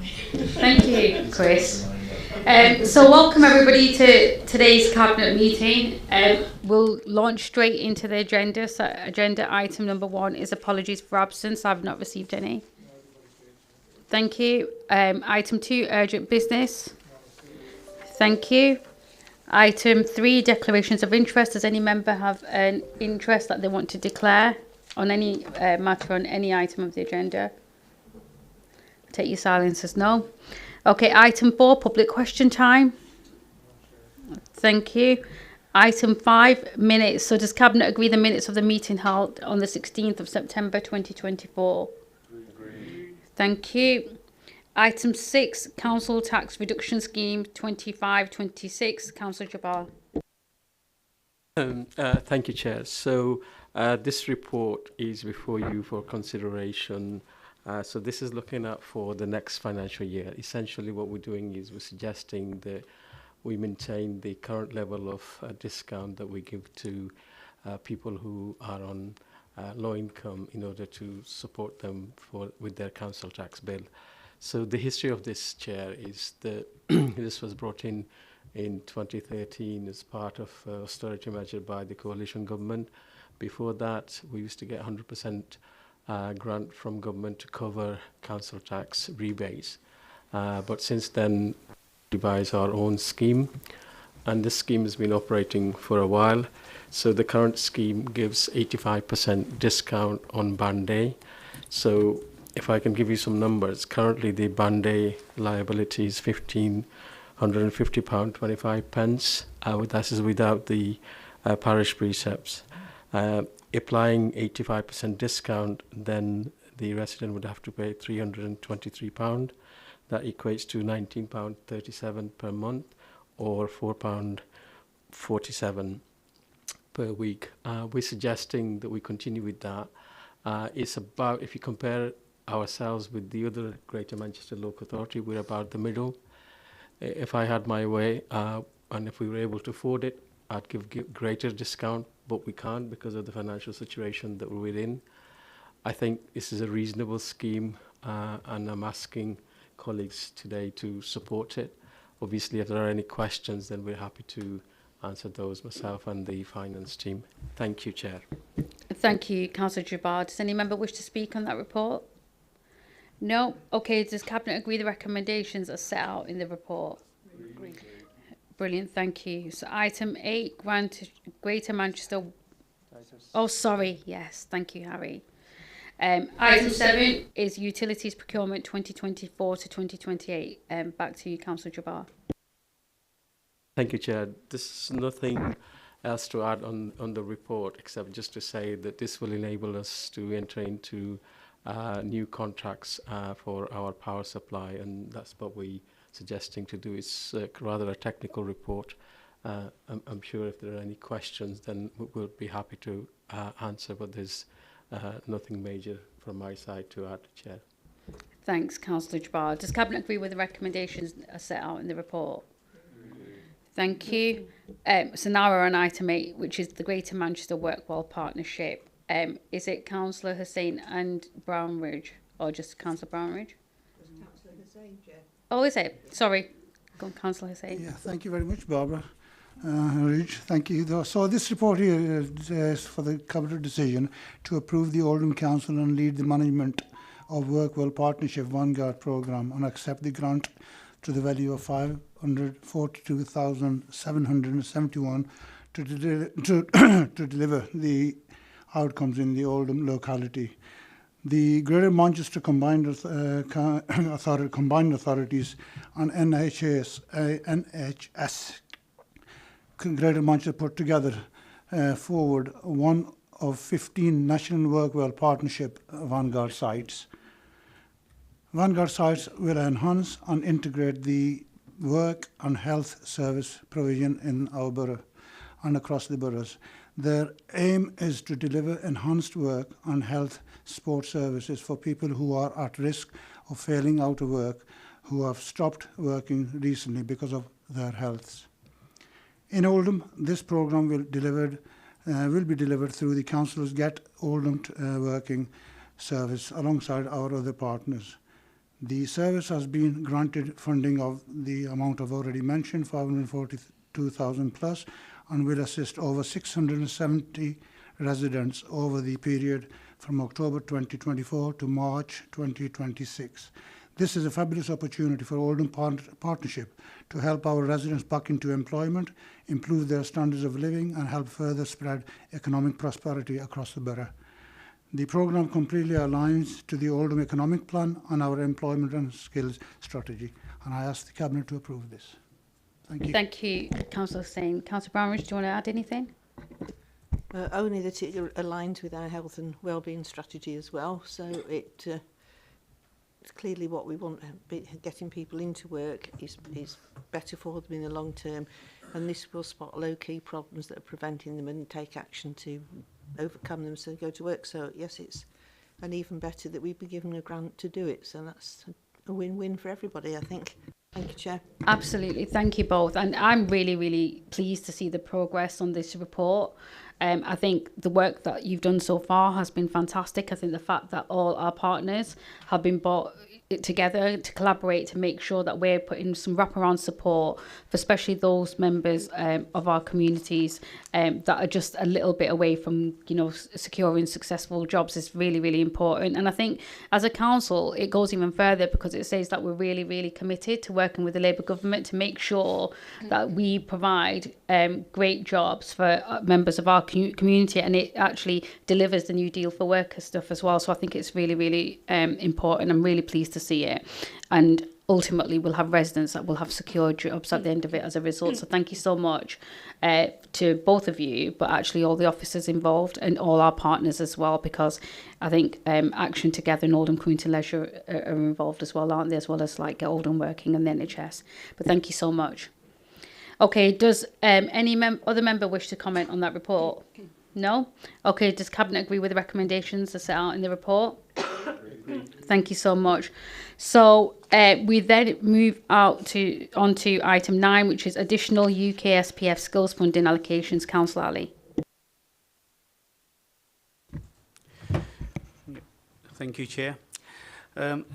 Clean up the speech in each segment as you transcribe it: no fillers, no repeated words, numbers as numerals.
Thank you, Chris. So welcome everybody to today's Cabinet meeting. We'll launch straight into the agenda. So agenda item number 1 is apologies for absence. I've not received any. Thank you. Item 2, urgent business. Thank you. Item 3, declarations of interest. Does any member have an interest that they want to declare on any matter on any item of the agenda? Take your silence as no. Okay, item 4, public question time. Thank you. Item 5, minutes. So does Cabinet agree the minutes of the meeting held on the 16th of September 2024? Agree. Thank you. Item 6, Council Tax Reduction Scheme 25-26. Councillor Jabbar. Thank you, Chair. So this report is before you for consideration. So this is looking at for the next financial year. Essentially what we're doing is we're suggesting that we maintain the current level of discount that we give to people who are on low income in order to support them with their council tax bill. So the history of this, Chair, is that this was brought in 2013 as part of austerity measure by the coalition government. Before that, we used to get 100% grant from government to cover council tax rebates. But since then, we devise our own scheme, and this scheme has been operating for a while. So the current scheme gives 85% discount on band day. So if I can give you some numbers, currently the band day liability is £1,550.25. That is without the parish precepts. Applying 85% discount, then the resident would have to pay £323. That equates to £19.37 per month, or £4.47 per week. We're suggesting that we continue with that. It's about, if you compare ourselves with the other Greater Manchester Local Authority, we're about the middle. If I had my way, and if we were able to afford it, I'd give greater discount, but we can't because of the financial situation that we're in. I think this is a reasonable scheme, and I'm asking colleagues today to support it. Obviously, if there are any questions, then we're happy to answer those, myself and the finance team. Thank you, Chair. Thank you, Councillor Jabbar. Does any member wish to speak on that report? No? Okay, does Cabinet agree the recommendations are set out in the report? Agree. Brilliant, thank you. So item 8, grant Greater Manchester... Oh, sorry, yes, thank you, Harry. Item 7 is Utilities Procurement 2024 to 2028. Back to you, Councillor Jabbar. Thank you, Chair. There's nothing else to add on the report, except just to say that this will enable us to enter into new contracts for our power supply, and that's what we're suggesting to do. It's rather a technical report. I'm sure if there are any questions, then we'll be happy to answer, but there's nothing major from my side to add, Chair. Thanks, Councillor Jabbar. Does Cabinet agree with the recommendations are set out in the report? Thank you. So now we're on item 8, which is the Greater Manchester Workwell Partnership. Is it Councillor Hussain and Brownridge, or just Councillor Brownridge? It's Councillor Hussain, Chair. Oh, is it? Sorry. Go on, Councillor Hussain. Yeah, thank you very much, Barbara. Ridge, thank you. So this report here is for the Cabinet decision to approve the Oldham Council and lead the management of Workwell Partnership Vanguard programme and accept the grant to the value of £542,771 to deliver the outcomes in the Oldham locality. The Greater Manchester Combined Authorities and NHS Greater Manchester put together forward one of 15 National Workwell Partnership Vanguard sites. Vanguard sites will enhance and integrate the work and health service provision in our borough and across the boroughs. Their aim is to deliver enhanced work and health support services for people who are at risk of failing out of work, who have stopped working recently because of their health. In Oldham, this programme will be delivered through the Council's Get Oldham Working service alongside our other partners. The service has been granted funding of the amount I've already mentioned, 542,000 plus, and will assist over 670 residents over the period from October 2024 to March 2026. This is a fabulous opportunity for Oldham Partnership to help our residents back into employment, improve their standards of living, and help further spread economic prosperity across the borough. The programme completely aligns to the Oldham Economic Plan and our employment and skills strategy, and I ask the Cabinet to approve this. Thank you. Thank you, Councillor Hussain. Councillor Brownridge, do you want to add anything? Only that it aligns with our health and wellbeing strategy as well. So it's clearly what we want. Getting people into work is better for them in the long term, and this will spot low key problems that are preventing them and take action to overcome them so they go to work. So yes, it's and even better that we've been given a grant to do it. So that's a win-win for everybody, I think. Thank you, Chair. Absolutely. Thank you both. And I'm really, really pleased to see the progress on this report. I think the work that you've done so far has been fantastic. I think the fact that all our partners have been brought together to collaborate to make sure that we're putting some wraparound support for especially those members of our communities that are just a little bit away from, you know, securing successful jobs is really, really important. And I think as a council, it goes even further because it says that we're really, really committed to working with the Labour government to make sure that we provide great jobs for members of our community, and it actually delivers the New Deal for Workers stuff as well. So I think it's really, really important. I'm really pleased to see it, and ultimately we'll have residents that will have secure jobs at the end of it as a result. So thank you so much to both of you, but actually all the officers involved and all our partners as well, because I think Action Together and Oldham Community Leisure are involved as well, aren't they, as well as like Oldham Working and the NHS. But thank you so much. Okay, does any other member wish to comment on that report? No? Okay, does Cabinet agree with the recommendations that are set out in the report? Thank you so much. So we then move on to item 9, which is additional UK SPF skills funding allocations. Councillor Ali. Thank you, Chair.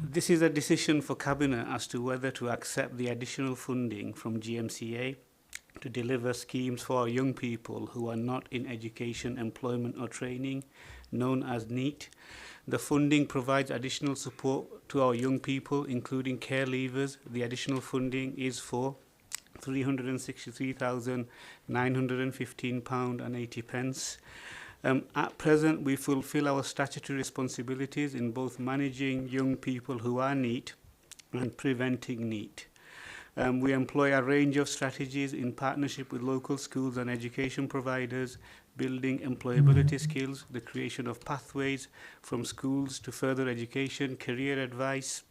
This is a decision for Cabinet as to whether to accept the additional funding from GMCA to deliver schemes for our young people who are not in education, employment or training, known as NEET. The funding provides additional support to our young people, including care leavers. The additional funding is for £363,915.80. At present, we fulfil our statutory responsibilities in both managing young people who are NEET and preventing NEET. We employ a range of strategies in partnership with local schools and education providers, building employability skills, the creation of pathways from schools to further education, career advice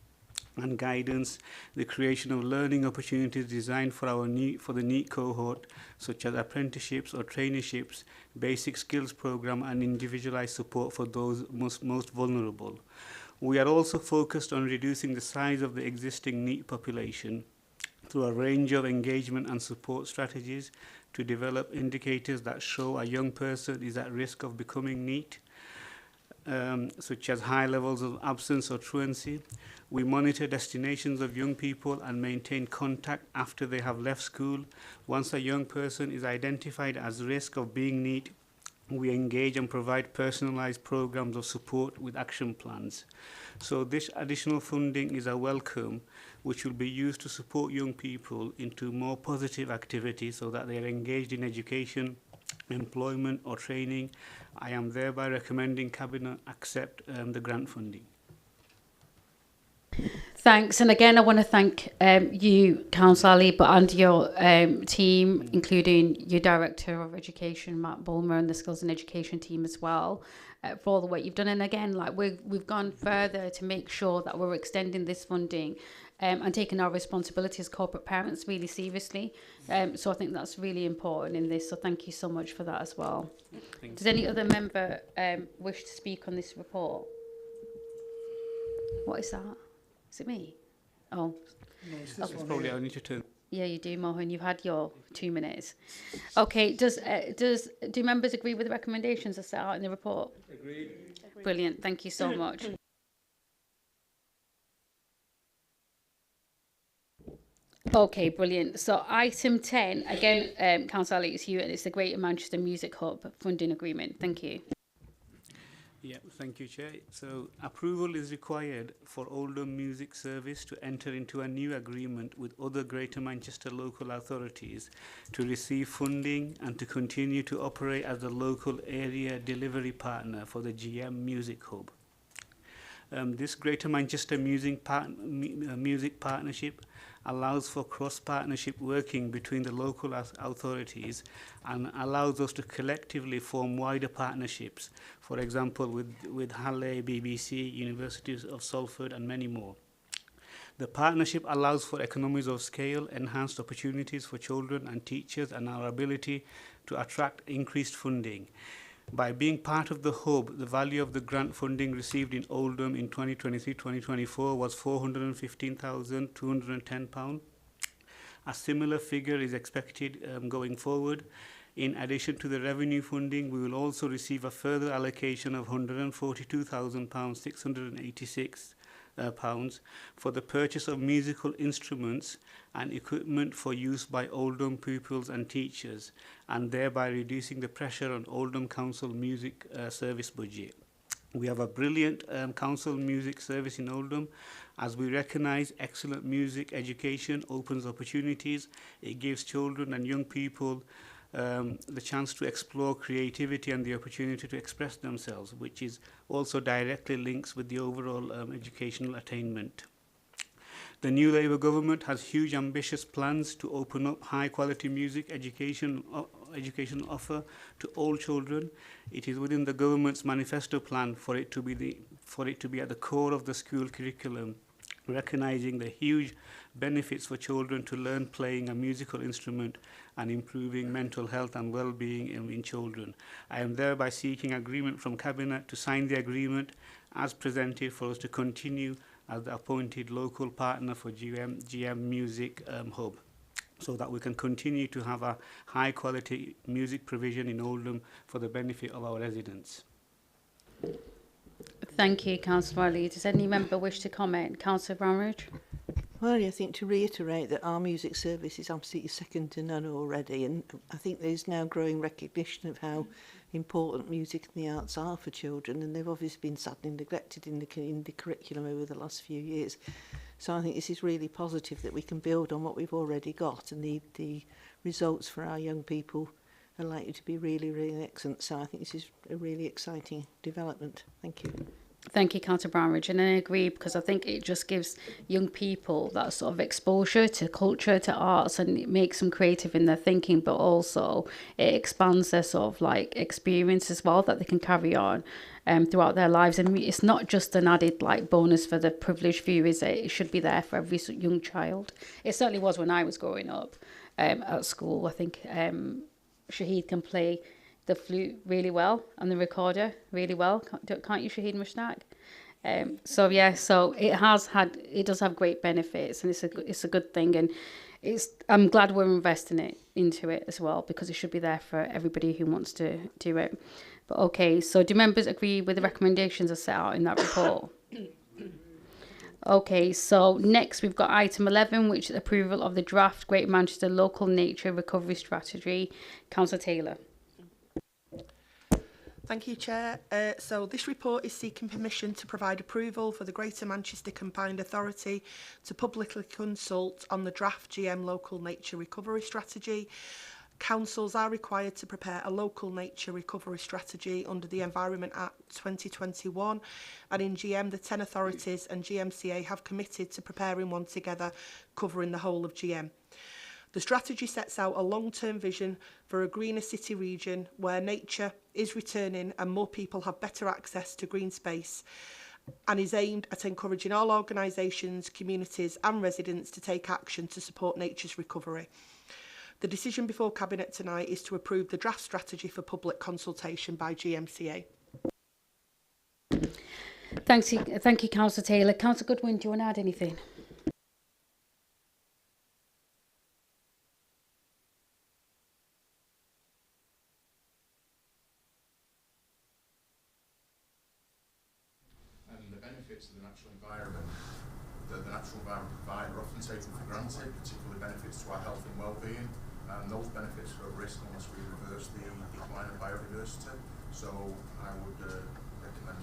and guidance, the creation of learning opportunities designed for the NEET cohort, such as apprenticeships or traineeships, basic skills program and individualized support for those most vulnerable. We are also focused on reducing the size of the existing NEET population through a range of engagement and support strategies to develop indicators that show a young person is at risk of becoming NEET, such as high levels of absence or truancy. We monitor destinations of young people and maintain contact after they have left school. Once a young person is identified as risk of being NEET, we engage and provide personalised programs of support with action plans. So this additional funding is a welcome, which will be used to support young people into more positive activities so that they are engaged in education, employment or training. I am thereby recommending Cabinet accept the grant funding. Thanks. And again, I want to thank you, Councillor Ali, and your team, including your Director of Education, Matt Bulmer, and the Skills and Education team as well, for all the work you've done. And again, like we've gone further to make sure that we're extending this funding and taking our responsibility as corporate parents really seriously. So I think that's really important in this. So thank you so much for that as well. Does any other member wish to speak on this report? What is that? Is it me? Oh. No, it's That's probably I need to turn. Yeah, you do, Mohan. You've had your 2 minutes. Okay. Do members agree with the recommendations as set out in the report? Agreed. Brilliant. Thank you so much. Okay, brilliant. So item 10, again, Councillor Ali, it's you, and it's the Greater Manchester Music Hub funding agreement. Thank you. Yeah, thank you, Chair. So approval is required for Oldham Music Service to enter into a new agreement with other Greater Manchester local authorities to receive funding and to continue to operate as the local area delivery partner for the GM Music Hub. This Greater Manchester Music Partnership allows for cross-partnership working between the local authorities and allows us to collectively form wider partnerships, for example with Halle, BBC, Universities of Salford and many more. The partnership allows for economies of scale, enhanced opportunities for children and teachers, and our ability to attract increased funding. By being part of the hub, the value of the grant funding received in Oldham in 2023-2024 was £415,210. A similar figure is expected going forward. In addition to the revenue funding, we will also receive a further allocation of £142,686 for the purchase of musical instruments and equipment for use by Oldham pupils and teachers, and thereby reducing the pressure on Oldham Council music service budget. We have a brilliant council music service in Oldham. As we recognise, excellent music education opens opportunities. It gives children and young people the chance to explore creativity and the opportunity to express themselves, which is also directly links with the overall educational attainment. The new Labour government has huge ambitious plans to open up high quality music education offer to all children. It is within the government's manifesto plan for it to be at the core of the school curriculum, recognising the huge benefits for children to learn playing a musical instrument and improving mental health and well-being in children. I am thereby seeking agreement from Cabinet to sign the agreement as presented for us to continue as the appointed local partner for GM Music Hub, so that we can continue to have a high quality music provision in Oldham for the benefit of our residents. Thank you, Councillor Ali. Does any member wish to comment? Councillor Brownridge? Well, I think to reiterate that our music service is absolutely second to none already, and I think there's now growing recognition of how important music and the arts are for children, and they've obviously been sadly neglected in the curriculum over the last few years. So I think this is really positive that we can build on what we've already got, and the results for our young people are likely to be really, really excellent. So I think this is a really exciting development. Thank you. Thank you, Councillor Brownridge, and I agree, because I think it just gives young people that sort of exposure to culture, to arts, and it makes them creative in their thinking, but also it expands their sort of like experience as well that they can carry on throughout their lives. And it's not just an added like bonus for the privileged few, is it? It should be there for every young child. It certainly was when I was growing up at school. I think Shahid can play the flute really well and the recorder really well, can't you, Shahid Mushtaq? So it does have great benefits, and it's a good thing, and I'm glad we're investing into it as well, because it should be there for everybody who wants to do it. But okay, so do members agree with the recommendations as set out in that report? Okay, so next we've got item 11, which is approval of the draft Greater Manchester Local Nature Recovery Strategy. Councillor Taylor. Thank you, Chair. So this report is seeking permission to provide approval for the Greater Manchester Combined Authority to publicly consult on the draft GM Local Nature Recovery Strategy. Councils are required to prepare a local nature recovery strategy under the Environment Act 2021, and in GM the 10 authorities and GMCA have committed to preparing one together covering the whole of GM. The strategy sets out a long-term vision for a greener city region where nature is returning and more people have better access to green space, and is aimed at encouraging all organisations, communities and residents to take action to support nature's recovery. The decision before Cabinet tonight is to approve the draft strategy for public consultation by GMCA. Thank you, Councillor Taylor. Councillor Goodwin, do you want to add anything? The benefits of the natural environment that the natural environment provide are often taken for granted, particularly benefits to our health and well-being, and those benefits are at risk unless we reverse the decline of biodiversity. So I would recommend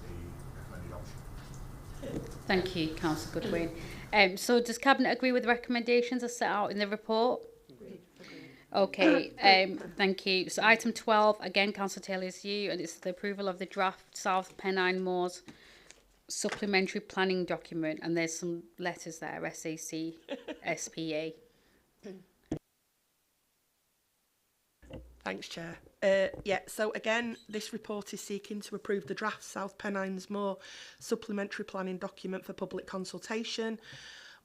the recommended option. Thank you, Councillor Goodwin. So does Cabinet agree with the recommendations as set out in the report? Okay, thank you. So item 12, again, Councillor Taylor, is you, and it's the approval of the draft South Pennine Moors supplementary planning document, and there's some letters there, SAC, SPA. Thanks, Chair. So again, this report is seeking to approve the draft South Pennines Moor supplementary planning document for public consultation.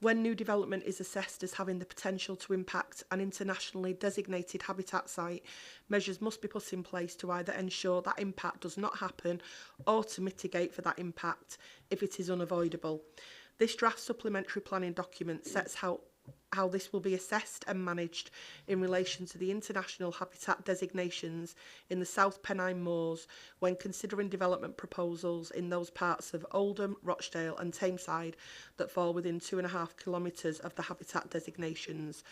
When new development is assessed as having the potential to impact an internationally designated habitat site, measures must be put in place to either ensure that impact does not happen or to mitigate for that impact if it is unavoidable. This draft supplementary planning document sets out how this will be assessed and managed in relation to the international habitat designations in the South Pennine Moors when considering development proposals in those parts of Oldham, Rochdale and Tameside that fall within 2.5 kilometres of the habitat designations.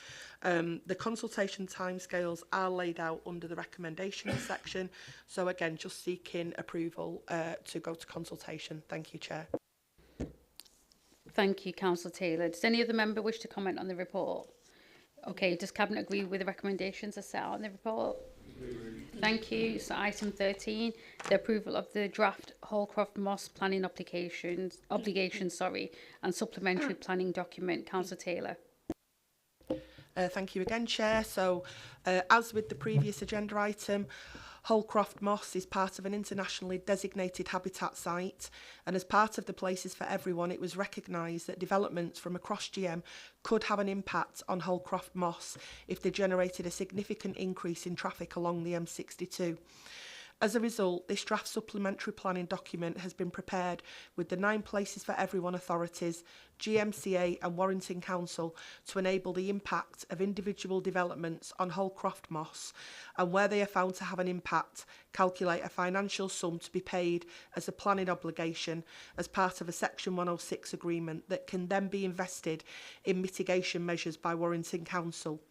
The consultation timescales are laid out under the recommendations section. So again, just seeking approval to go to consultation. Thank you, Chair. Thank you, Councillor Taylor. Does any other member wish to comment on the report? Okay, does Cabinet agree with the recommendations as set out in the report? Thank you. So item 13, the approval of the draft Holcroft Moss planning obligation, and supplementary planning document. Councillor Taylor. Thank you again, Chair. So, as with the previous agenda item, Holcroft Moss is part of an internationally designated habitat site, and as part of the Places for Everyone, it was recognised that developments from across GM could have an impact on Holcroft Moss if they generated a significant increase in traffic along the M62. As a result, this draft supplementary planning document has been prepared with the 9 Places for Everyone authorities, GMCA and Warrington Council to enable the impact of individual developments on Holcroft Moss, and where they are found to have an impact, calculate a financial sum to be paid as a planning obligation as part of a Section 106 agreement that can then be invested in mitigation measures by Warrington Council.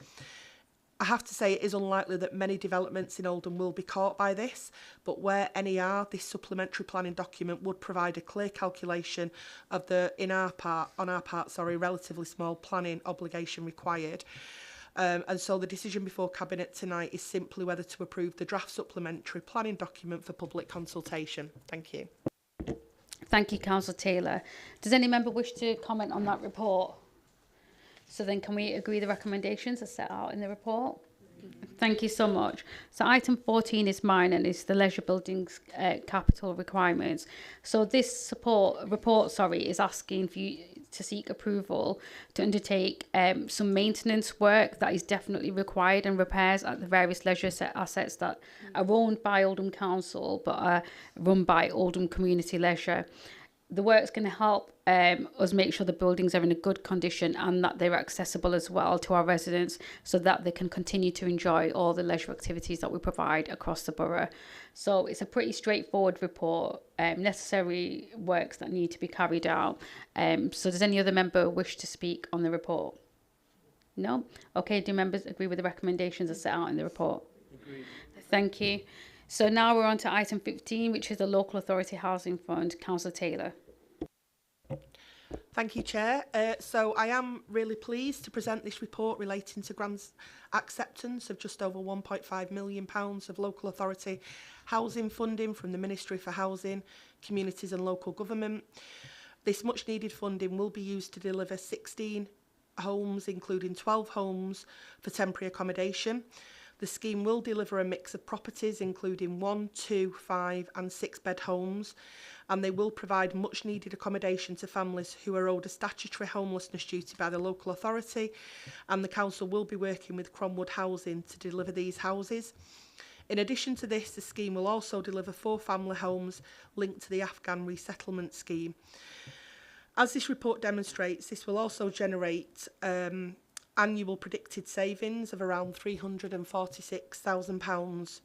I have to say it is unlikely that many developments in Oldham will be caught by this, but where any are, this supplementary planning document would provide a clear calculation of the, on our part, relatively small planning obligation required. And so the decision before Cabinet tonight is simply whether to approve the draft supplementary planning document for public consultation. Thank you. Thank you, Councillor Taylor. Does any member wish to comment on that report? So then can we agree the recommendations as set out in the report? Thank you so much. So item 14 is mine, and it's the leisure buildings capital requirements. So this report is asking for you to seek approval to undertake some maintenance work that is definitely required and repairs at the various leisure assets that are owned by Oldham Council but are run by Oldham Community Leisure. The work's going to help us make sure the buildings are in a good condition and that they're accessible as well to our residents so that they can continue to enjoy all the leisure activities that we provide across the borough. So it's a pretty straightforward report, necessary works that need to be carried out. So does any other member wish to speak on the report? No? Okay, do members agree with the recommendations as set out in the report? Agreed. Thank you. So now we're on to item 15, which is the Local Authority Housing Fund. Councillor Taylor. Thank you, Chair. So I am really pleased to present this report relating to grants acceptance of just over £1.5 million of local authority housing funding from the Ministry for Housing, Communities and Local Government. This much needed funding will be used to deliver 16 homes, including 12 homes for temporary accommodation. The scheme will deliver a mix of properties, including 1, 2, 5 and 6 bed homes, and they will provide much needed accommodation to families who are owed a statutory homelessness duty by the local authority, and the council will be working with Cromwood Housing to deliver these houses. In addition to this, the scheme will also deliver 4 family homes linked to the Afghan resettlement scheme. As this report demonstrates, this will also generate annual predicted savings of around £346,000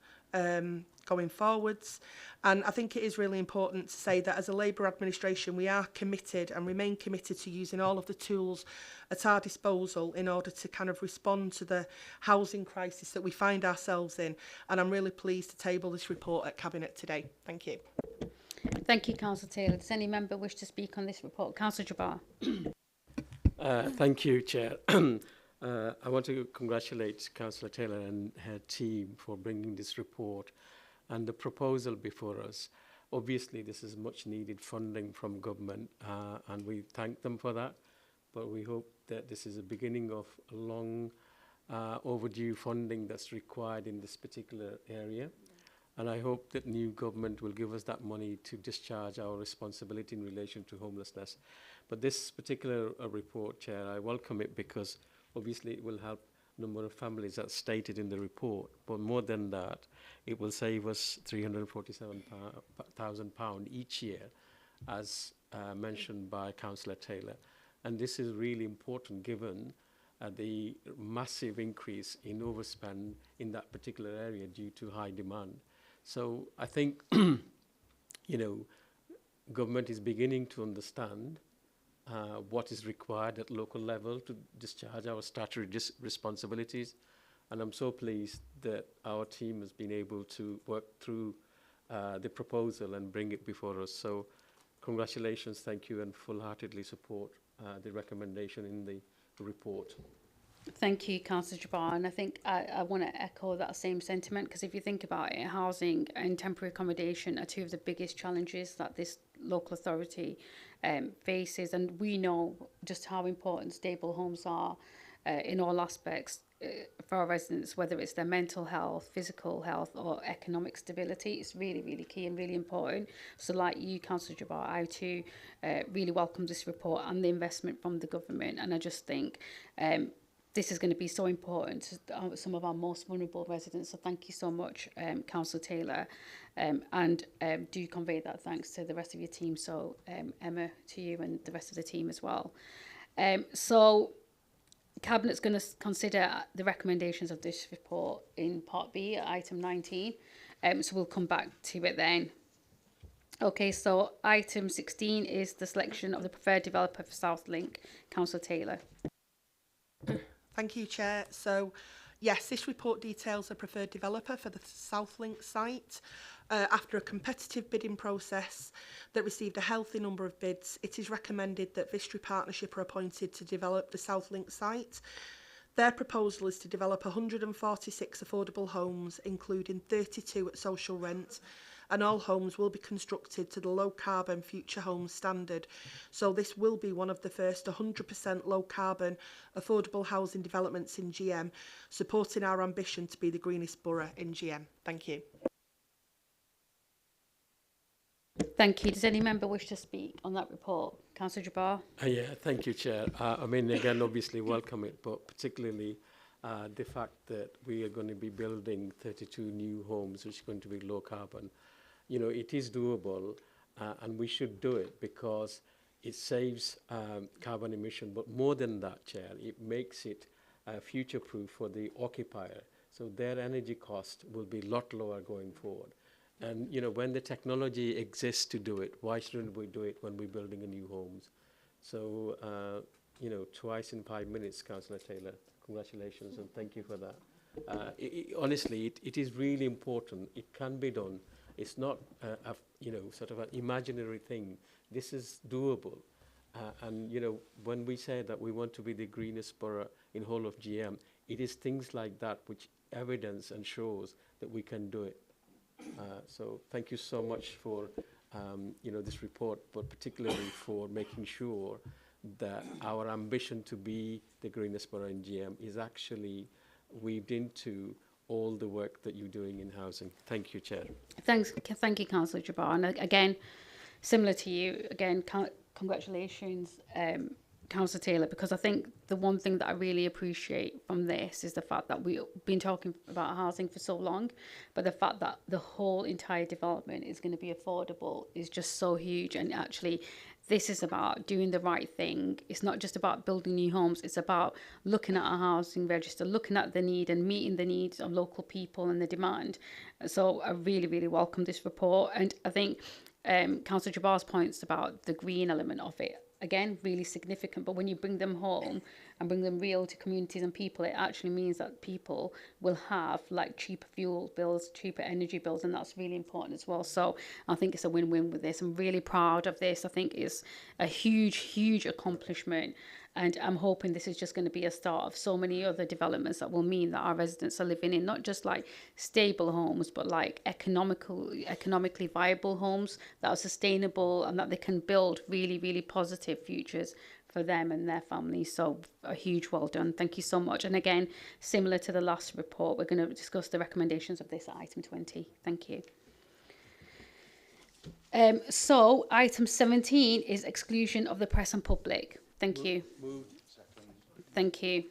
going forwards. And I think it is really important to say that as a Labour administration, we are committed and remain committed to using all of the tools at our disposal in order to kind of respond to the housing crisis that we find ourselves in. And I'm really pleased to table this report at Cabinet today. Thank you. Thank you, Councillor Taylor. Does any member wish to speak on this report? Councillor Jabbar. Thank you, Chair. I want to congratulate Councillor Taylor and her team for bringing this report and the proposal before us. Obviously, this is much needed funding from government, and we thank them for that. But we hope that this is a beginning of a long overdue funding that's required in this particular area. And I hope that new government will give us that money to discharge our responsibility in relation to homelessness. But this particular report, Chair, I welcome it because obviously it will help a number of families as stated in the report. But more than that, it will save us £347,000 each year, as mentioned by Councillor Taylor. And this is really important given the massive increase in overspend in that particular area due to high demand. So I think, government is beginning to understand what is required at local level to discharge our statutory responsibilities. And I'm so pleased that our team has been able to work through the proposal and bring it before us. So congratulations, thank you, and full-heartedly support the recommendation in the report. Thank you, Councillor Jabbar. And I think I want to echo that same sentiment, because if you think about it, housing and temporary accommodation are two of the biggest challenges that this local authority faces. And we know just how important stable homes are in all aspects for our residents, whether it's their mental health, physical health or economic stability. It's really, really key and really important. So like you, Councillor Jabbar, I too really welcome this report and the investment from the government. And I just think this is going to be so important to some of our most vulnerable residents. So thank you so much, Councillor Taylor. And do convey that thanks to the rest of your team. So Emma, to you and the rest of the team as well. So Cabinet's going to consider the recommendations of this report in Part B, item 19. So we'll come back to it then. Okay, so item 16 is the selection of the preferred developer for South Link. Councillor Taylor. Thank you, Chair. So, yes, this report details a preferred developer for the Southlink site. After a competitive bidding process that received a healthy number of bids, it is recommended that Vistry Partnership are appointed to develop the Southlink site. Their proposal is to develop 146 affordable homes, including 32 at social rent, and all homes will be constructed to the low carbon Future Homes standard. So this will be one of the first 100% low carbon affordable housing developments in GM, supporting our ambition to be the greenest borough in GM. Thank you. Thank you. Does any member wish to speak on that report? Councillor Jabbar. Yeah, thank you, Chair. I mean, again, obviously welcome it, but particularly the fact that we are going to be building 32 new homes, which are going to be low carbon. It is doable, and we should do it because it saves carbon emission. But more than that, Chair, it makes it future-proof for the occupier. So their energy cost will be a lot lower going forward. And, when the technology exists to do it, why shouldn't we do it when we're building a new homes? So, twice in 5 minutes, Councillor Taylor. Congratulations, and thank you for that. Honestly, it is really important. It can be done. It's not, sort of an imaginary thing. This is doable. And, when we say that we want to be the greenest borough in whole of GM, it is things like that which evidence and shows that we can do it. So thank you so much for, this report, but particularly for making sure that our ambition to be the greenest borough in GM is actually weaved into all the work that you're doing in housing. Thank you, Chair. Thank you, Councillor Jabbar. And again, similar to you, again, congratulations Councillor Taylor, because I think the one thing that I really appreciate from this is the fact that we've been talking about housing for so long, but the fact that the whole entire development is going to be affordable is just so huge. And actually, this is about doing the right thing. It's not just about building new homes. It's about looking at our housing register, looking at the need and meeting the needs of local people and the demand. So I really, really welcome this report. And I think Councillor Jabbar's points about the green element of it, again, really significant. But when you bring them home and bring them real to communities and people, it actually means that people will have like cheaper fuel bills, cheaper energy bills, and that's really important as well. So I think it's a win-win with this. I'm really proud of this. I think it's a huge, huge accomplishment. And I'm hoping this is just going to be a start of so many other developments that will mean that our residents are living in not just like stable homes, but like economically viable homes that are sustainable and that they can build really, really positive futures for them and their families. So a huge well done. Thank you so much. And again, similar to the last report, we're going to discuss the recommendations of this at item 20. Thank you. So item 17 is exclusion of the press and public. Thank you. Moved. Second. Thank you.